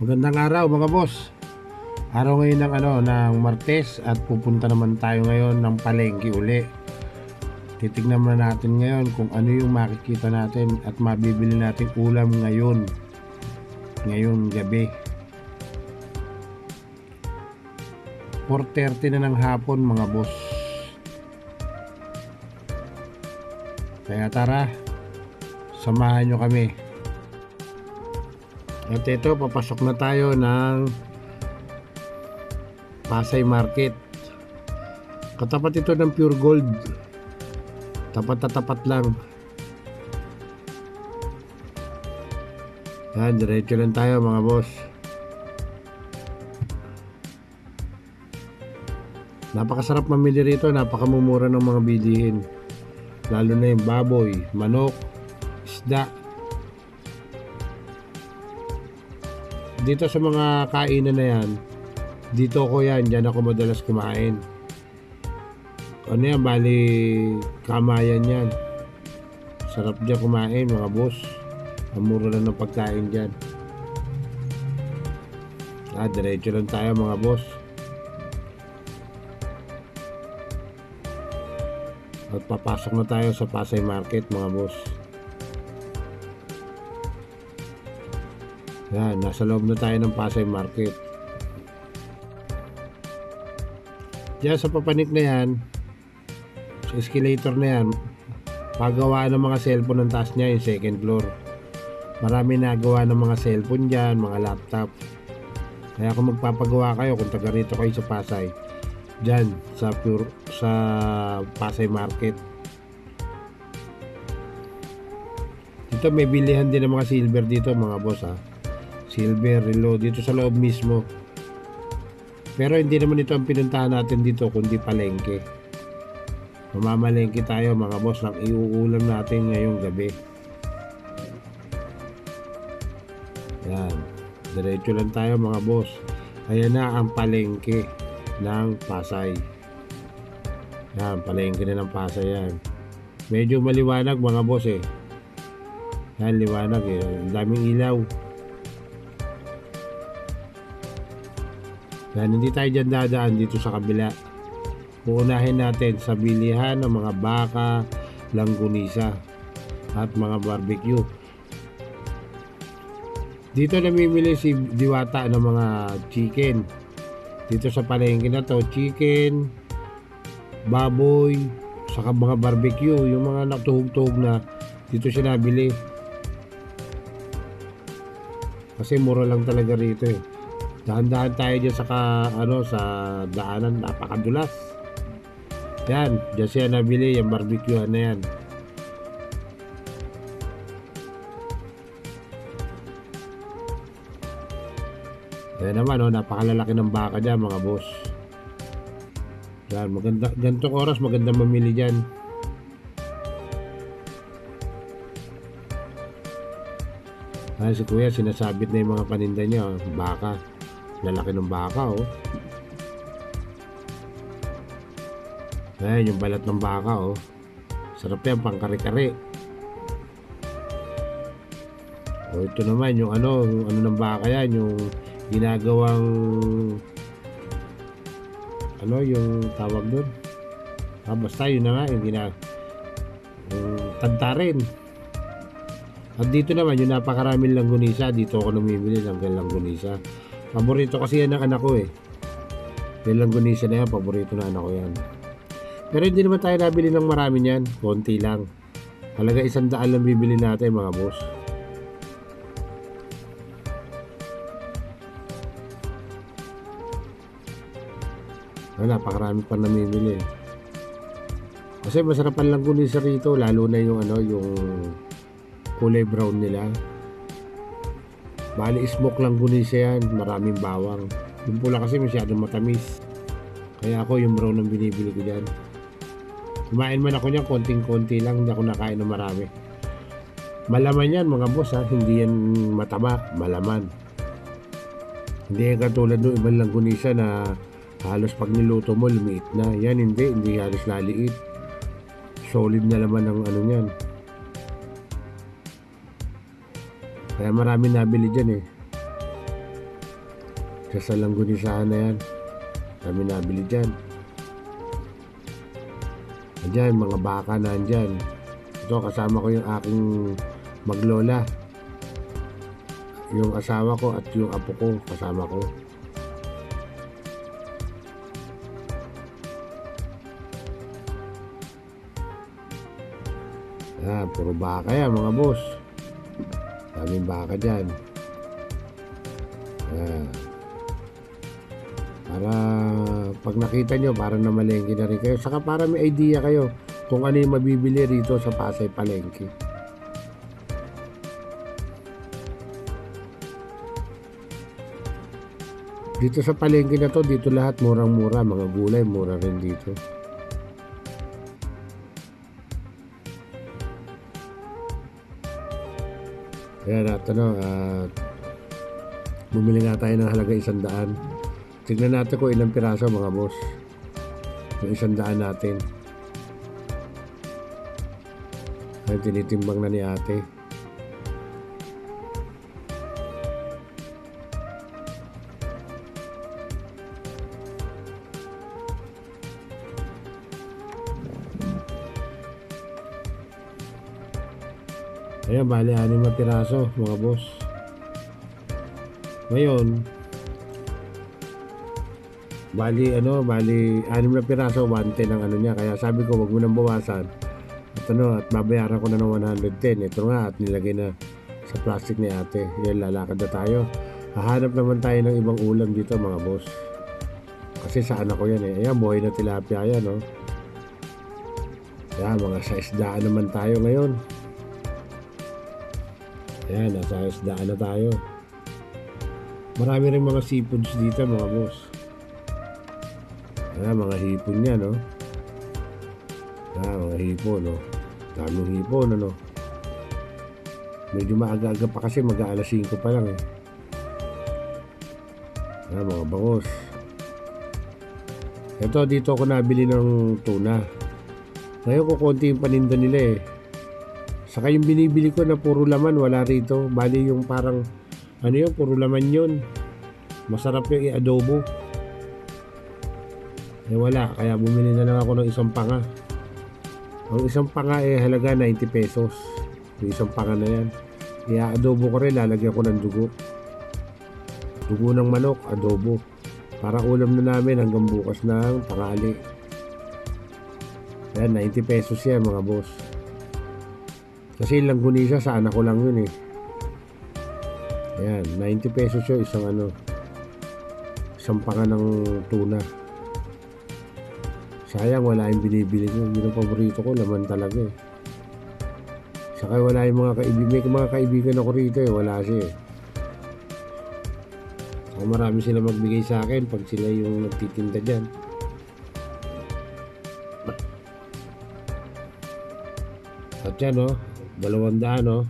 Magandang araw mga boss. Araw ngayon ng Martes at pupunta naman tayo ngayon ng palengke uli. Titignan muna natin ngayon kung ano yung makikita natin at mabibili natin ulam ngayong gabi. 4:30 na ng hapon mga boss. Kaya tara, samahan nyo kami. At ito, papasok na tayo ng Pasay Market. Katapat ito ng Pure Gold. Tapat na tapat lang. Yan, diretso lang tayo mga boss. Napakasarap mamili rito, napakamumura ng mga bilihin. Lalo na yung baboy, manok, isda. Dito sa mga kainan na yan, dito ko yan, dyan ako madalas kumain. Ano yan, bali kamayan yan. Sarap dyan kumain mga boss. Ang mura lang ng pagkain dyan. Diretso lang tayo mga boss. At papasok na tayo sa Pasay Market mga boss. Yan, nasa loob na tayo ng Pasay Market. Diyan sa papanik na yan, sa escalator na yan, pagawa ng mga cellphone ng taas niya, yung second floor. Marami nagawa ng mga cellphone dyan, mga laptop. Kaya kung magpapagawa kayo, kung taga rito kayo sa Pasay, dyan sa Pasay Market. Dito may bilihan din ng mga silver dito mga boss ha. Silver, relo, dito sa loob mismo. Pero hindi naman ito ang pinuntahan natin dito, kundi palengke. Mamamalengke tayo mga boss ng iuulam natin ngayong gabi. Yan, diretso lang tayo mga boss. Ayan na ang palengke ng Pasay. Yan, palengke na ng Pasay yan. Medyo maliwanag mga boss eh. Yan, liwanag eh. Ang daming ilaw. Yan, hindi tayo dyan dadaan dito sa kabila. Uunahin natin sa bilihan ng mga baka, langgunisa at mga barbecue. Dito namimili si Diwata ng mga chicken. Dito sa palengke na to, chicken, baboy, saka mga barbecue, yung mga natuhog-tuhog na dito siya nabili. Kasi mura lang talaga rito eh. Dahan-dahan tayo dyan sa daanan, napakadulas. Yan, dyan siya nabili yung barbecue na yan. Yan naman napakalalaki ng baka dyan mga boss. Yan, maganda, ganitong oras maganda mamili dyan. Si kuya sinasabit na yung mga paninda niya, baka. Lalaki ng baka Ayan yung balat ng baka Sarap yan, pang kare-kare. Ito naman yung ano ng baka yan, yung ginagawang yung tawag doon. Basta yun na nga yung tantarin. At dito naman yung napakaraming langgunisa, dito ako namimili ng langgunisa. Paborito kasi yan ng anak ko eh. Yung langgunisa na yan, paborito na anak ko yan. Pero hindi naman tayo nabili ng marami niyan, konti lang. Halaga 100 lang bibili natin mga boss. Napakarami pa namimili. Kasi masarap ang langgunisa rito, lalo na yung yung kulay brown nila. Bali smoke langgunisa yan, maraming bawang. Yung pula kasi masyadong matamis. Kaya ako yung brown ang binibili ko dyan. Kumain man ako niyan, konting-konti lang, hindi ako nakain ng marami. Malaman yan mga boss hindi yan mataba, malaman. Hindi yan katulad ng ibang langgunisa na halos pag niluto mo lumiit na. Yan hindi halos laliit. Solid na laman ng niyan. Kaya marami nabili dyan eh. Sa langgunisahan na yan. Kami nabili dyan. Andyan, mga baka na andyan. Ito, kasama ko yung aking maglola. Yung asawa ko at yung apo ko, kasama ko. Puro baka yan mga boss. Daming baka dyan. Para pag nakita nyo, para namalengke na rin kayo. Saka para may idea kayo kung ano yung mabibili rito sa Pasay Palengke. Dito sa palengke na to, dito lahat murang-mura. Mga gulay, mura rin dito. Ayan at bumili nga tayo ng halaga 100. Tignan natin kung ilang piraso mga boss. Yung 100 natin. Ayan, tinitimbang na ni ate. Ayan, bali 6 na piraso mga boss. Ngayon, bali 6 na piraso, 110 ang ano niya. Kaya sabi ko, wag mo nang bawasan. At babayaran ko na ng 110. Ito nga, at nilagay na sa plastic ni ate. Yan, lalakad na tayo. Hahanap naman tayo ng ibang ulam dito mga boss. Kasi sa anak ko yan eh. Ayan, buhay na tilapia yan, no? Ayan, mga sa isdaan naman tayo ngayon. Ayan, nasa isdaan na tayo. Marami rin mga seafoods dito mga boss. Ayan, mga hipon yan, no? Ayan, mga hipon, no? Daming hipon, ano? Medyo maaga-aga pa kasi mag-aalas 5 pa lang, eh. Ayan, mga bangos. Ito, dito ako nabili ng tuna. Ngayon ko konti yung paninda nila, eh. Saka yung binibili ko na puro laman, wala rito. Bali yung parang, ano yun, puro laman yun. Masarap yung i-adobo. Eh wala, kaya bumili na lang ako ng isang panga. Ang isang panga halaga 90 pesos. Yung isang panga na yan. I-adobo ko rin, lalagyan ko ng dugo. Dugo ng manok, adobo. Para ulam na namin hanggang bukas ng tanghali. Ayan, 90 pesos yan mga boss. Kasi langgunisa sa anak ko lang yun eh. Ayan, 90 pesos yun, isang panga ng tuna. Sayang, wala yung binibili ko. Yun ang paborito ko, laman talaga eh. Saka wala yung mga kaibigan. May mga kaibigan ako rito eh, wala siya eh. Saka marami sila magbigay sa akin pag sila yung nagtitinda dyan. At yan o, 200 o.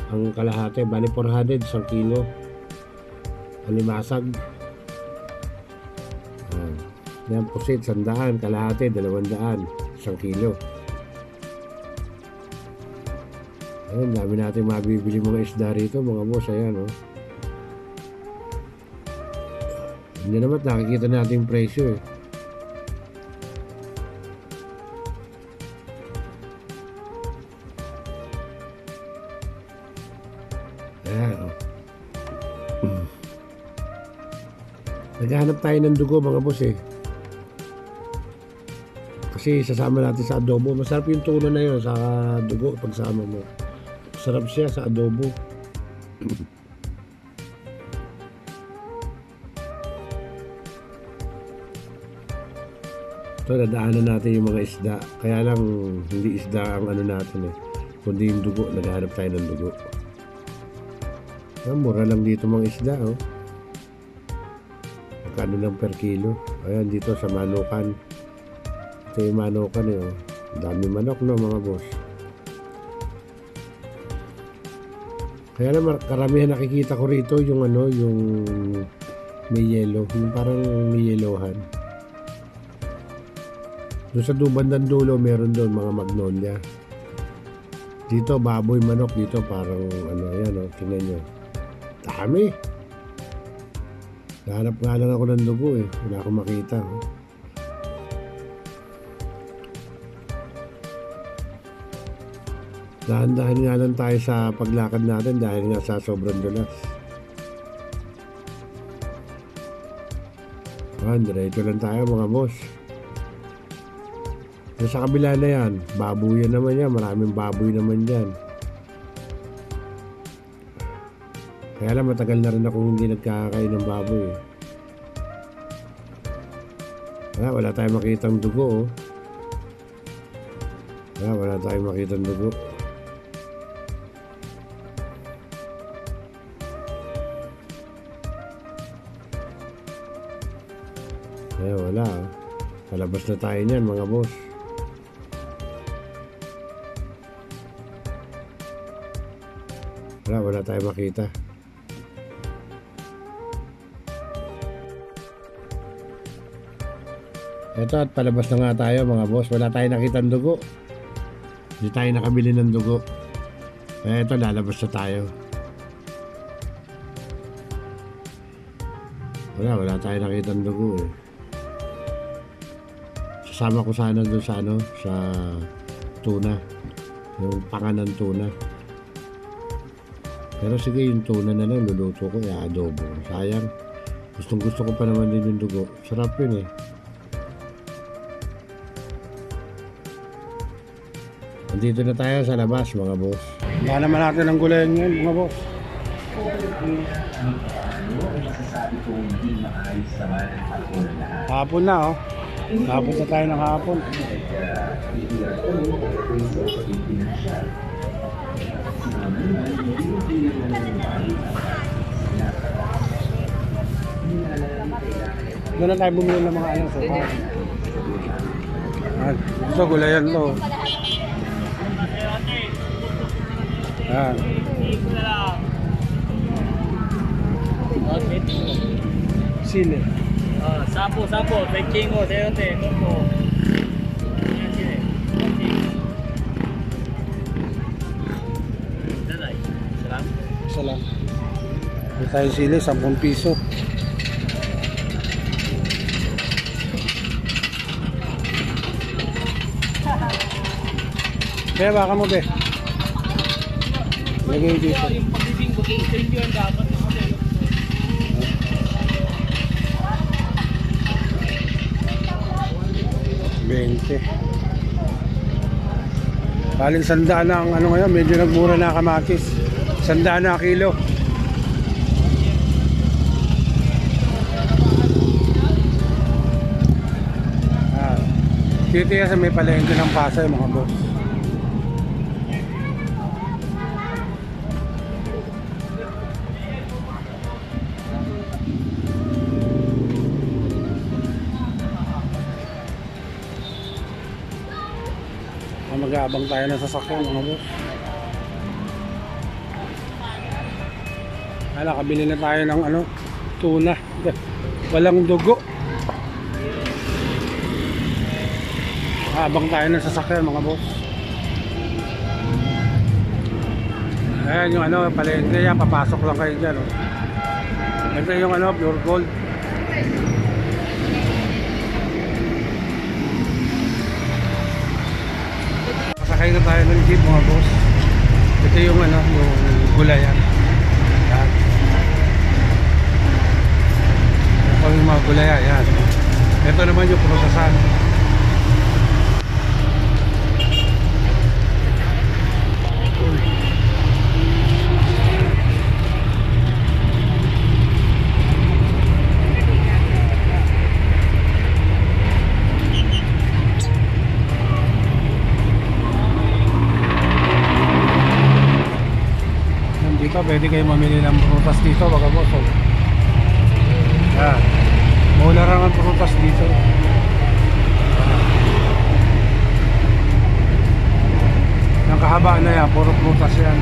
Ang kalahati, bali 400, 1 kilo. Alimasag. Yan, pusit, 100, kalahati, 200, 1 kilo. Ayun, dami natin mabibili mga isda rito, mga boss. Ayan, oh. Hindi naman, nakikita natin yung presyo, eh. Ayan, oh. Naghahanap tayo ng dugo, mga boss, eh. Kasi sasama natin sa adobo. Masarap yung tuna na yun sa dugo pagsama mo. Masarap siya sa adobo. Ito, nadaanan natin yung mga isda. Kaya lang hindi isda ang ano natin eh, kundi yung dugo. Naghahanap tayo ng dugo. Mura lang dito mga isda, oh. Magkano lang per kilo. Ayan, dito sa Manukan. Ito yung manukan eh, oh. Dami manok, no, mga boss. Kaya naman karamihan nakikita ko rito yung yung may yellow, yung parang may yellowhan. Doon sa bandang dulo meron doon mga magnolia. Dito baboy, manok, dito parang yan, oh, tingnan nyo. Dami. Nahanap nga lang ako ng dugo eh. Wala akong makita. Dahan-dahan nga lang tayo sa paglakad natin dahil nga sa sobrang dulas. Diretso lang tayo mga boss. Yung sa kabila na yan, babuyan naman yan. Maraming baboy naman dyan. Kaya lang matagal na rin akong hindi nagkakain ng baboy eh. Wala tayong makitang dugo oh. Wala tayong makitang dugo. Wala. Palabas na tayo niyan mga boss. Wala tayong makita. Ito at palabas na nga tayo mga boss. Wala tayong nakitang dugo. Hindi tayo nakabili ng dugo. Kaya ito lalabas na tayo. Wala tayong nakitang dugo eh. Sasama ko sana doon sa sa tuna, yung panga ng tuna. Pero sige, yung tuna na lang luluto ko, adobo. Sayang, gusto ko pa naman din yung dugo. Sarap yun eh. Andito na tayo sa labas mga boss. Wala naman natin ang gulay ngayon mga boss. Hapon na oh. Hapon na tayo ng hapon. Doon na tayo bumili ng mga anong sopa. Ito gulayan to. Sili. Sapo, peking o, sayote, coco. Yan sili. Dalay. Salam. Salam. May tayo sili, 10 piso. Kaya baka mo be. Lagay dito. Yung pagbibing ko, ito yung dapat. 20. Baling 100 na ang ano ngayon, medyo nagmura na kamatis. 100 na kilo. Dito yan sa may palengke ng Pasay mga boss. Mag-aabang tayo ng sasakyan mga boss. Kabili na tayo ng tuna. Walang dugo. Abang tayo ng sasakyan mga boss. Ayan yung palengke yan, papasok lang kayo dyan Ito yung pure gold. Sakay na tayo ng jeep mga boss. Ito yung yung gulayan. Yan. Ito yung mga gulayan. Yan. Ito naman yung prosesan. Pwede kayo mamili ng prutas dito mga boss. Yan. Mula lang ang prutas dito. Yung kahaba na yan, puro prutas yan.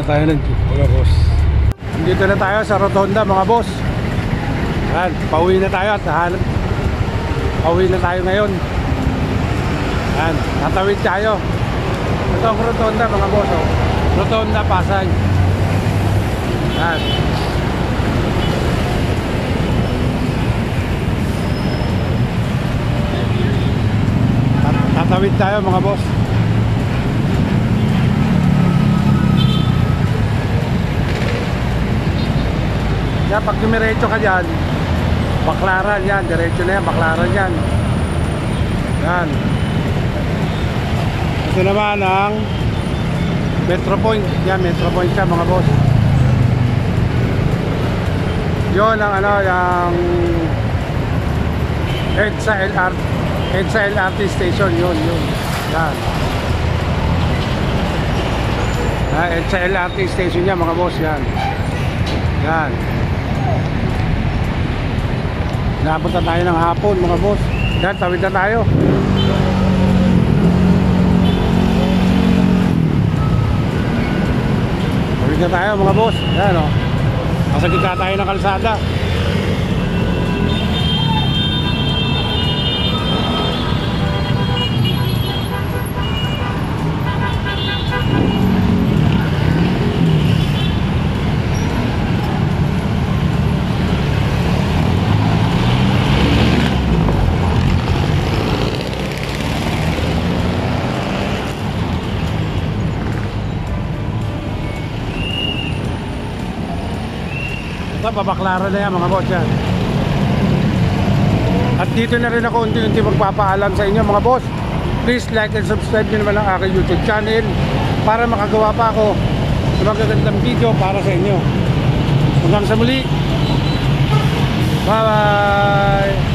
na tayo ng jeep mga boss. Dito na tayo sa Rotonda mga boss. Yan, pauwi na tayo at pauwi na tayo ngayon. Yan, tatawid tayo. Ito ang Rotonda mga boss. Oh. Rotonda, Pasay. Yan. Tatawid tayo mga boss. Yan, pag dumiretso ka dyan, Baklaran yan, diretso na yan, Baklaran yan. Yan. Ito naman ang Metro Point. Yan, Metro Point siya mga boss. Yun ang ano, yung EDSA LRT station, yun. Yan. EDSA LRT station niya mga boss, yan. Yan. Napunta tayo ng hapon mga boss. Yan, tawid na tayo. Tawid na tayo mga boss. Yan o. Nasa gitna tayo ng kalsada. Pabaklaran na yan mga boss yan. At dito na rin ako unti-unti magpapaalam sa inyo mga boss. Please like and subscribe nyo naman ang aking YouTube channel para makagawa pa ako ng magagandang video para sa inyo. Hanggang sa muli. Bye bye.